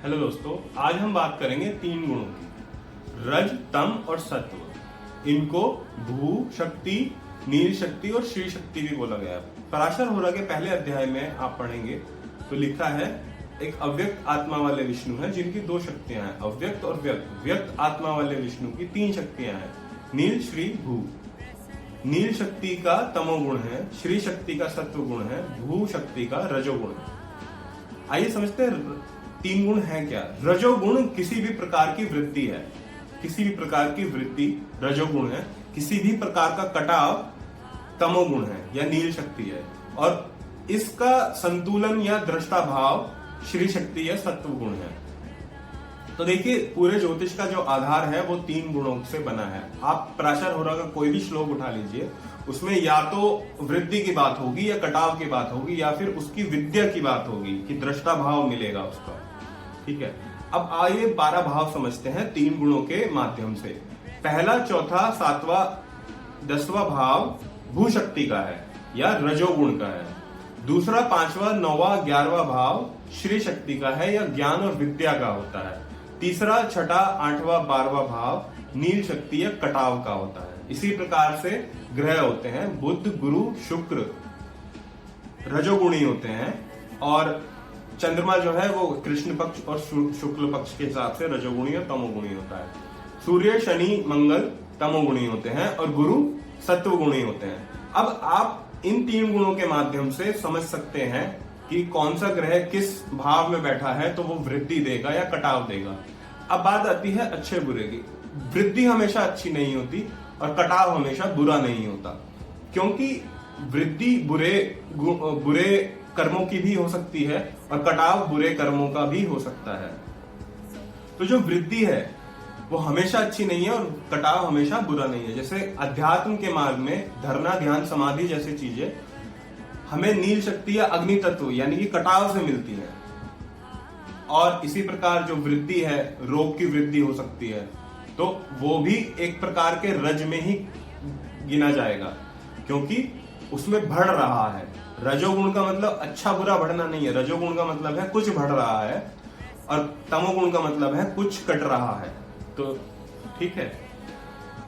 Hello दोस्तों, आज हम बात करेंगे तीन गुणों की। रज, तम और सत्व। इनको भू शक्ति, नील शक्ति और श्री शक्ति भी बोला गया है। पराशर होरा के पहले अध्याय में आप पढ़ेंगे तो लिखा है एक अव्यक्त आत्मा वाले विष्णु है जिनकी दो शक्तियां हैं, अव्यक्त और व्यक्त। व्यक्त आत्मा वाले विष्णु की तीन शक्तियां हैं, नील, श्री, भू। नील शक्ति का तमोगुण है, श्री शक्ति का सत्व गुण है, भू शक्ति का रजोगुण है। आइए समझते हैं तीन गुण है क्या। रजोगुण किसी भी प्रकार की वृत्ति है, किसी भी प्रकार की वृत्ति रजोगुण है। किसी भी प्रकार का कटाव तमोगुण है या नील शक्ति है, और इसका संतुलन या दृष्टा भाव श्री शक्ति या सत्व गुण है। तो देखिए, पूरे ज्योतिष का जो आधार है वो तीन गुणों से बना है। आप पराशर होरा का कोई भी श्लोक उठा लीजिए, उसमें या तो वृद्धि की बात होगी या कटाव की बात होगी या फिर उसकी विद्या की बात होगी कि दृष्टा भाव मिलेगा उसका। ठीक है, अब आइए 12 भाव समझते हैं तीन गुणों के माध्यम से। पहला, चौथा, सातवां, 10वां भाव भू शक्ति का है या रजोगुण का है। दूसरा, 5वां, 9वां, 11वां भाव श्री शक्ति का है या ज्ञान और विद्या का होता है। तीसरा, छठा, 8वां, 12वां भाव नील शक्ति या कटाव का होता है। इसी प्रकार से ग्रह होते हैं, बुध, गुरु, शुक्र रजोगुणी होते हैं, और चंद्रमा जो है वो कृष्ण पक्ष और शुक्ल पक्ष के हिसाब से रजोगुणी और तमोगुणी होता है। सूर्य, शनि, मंगल तमोगुणी होते हैं और गुरु सत्वगुणी होते हैं। अब आप इन तीन गुणों के माध्यम से समझ सकते हैं कि कौन सा ग्रह किस भाव में बैठा है तो वो वृद्धि देगा या कटाव देगा। अब बात आती है अच्छे बुरे की। वृद्धि हमेशा अच्छी नहीं होती और कटाव हमेशा बुरा नहीं होता, क्योंकि वृद्धि बुरे कर्मों की भी हो सकती है और कटाव बुरे कर्मों का भी हो सकता है। तो जो वृद्धि है वो हमेशा अच्छी नहीं है और कटाव हमेशा बुरा नहीं है। जैसे अध्यात्म के मार्ग में धरना, ध्यान, समाधि जैसी चीजें हमें नील शक्ति या अग्नि तत्व यानी कि कटाव से मिलती है, और इसी प्रकार जो वृद्धि है, रोग की वृद्धि हो सकती है, तो वो भी एक प्रकार के रज में ही गिना जाएगा, क्योंकि उसमें बढ़ रहा है। रजोगुण का मतलब अच्छा बुरा बढ़ना नहीं है, रजोगुण का मतलब है कुछ बढ़ रहा है, और तमोगुण का मतलब है कुछ कट रहा है। तो ठीक है,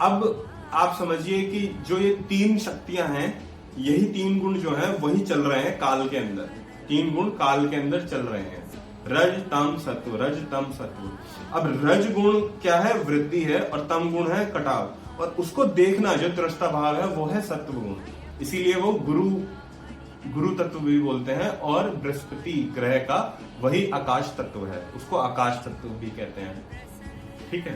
अब आप समझिए कि जो ये तीन शक्तियां हैं, यही तीन गुण जो है वही चल रहे हैं काल के अंदर। तीन गुण काल के अंदर चल रहे हैं, रज, तम, सत्व, रज, तम, सत्व। अब रज गुण क्या है? वृद्धि है, और तम गुण है कटाव, और उसको देखना जो दृष्टा भाव है वो है सत्व गुण। इसीलिए वो गुरु तत्व भी बोलते हैं, और बृहस्पति ग्रह का वही आकाश तत्व है, उसको आकाश तत्व भी कहते हैं। ठीक है।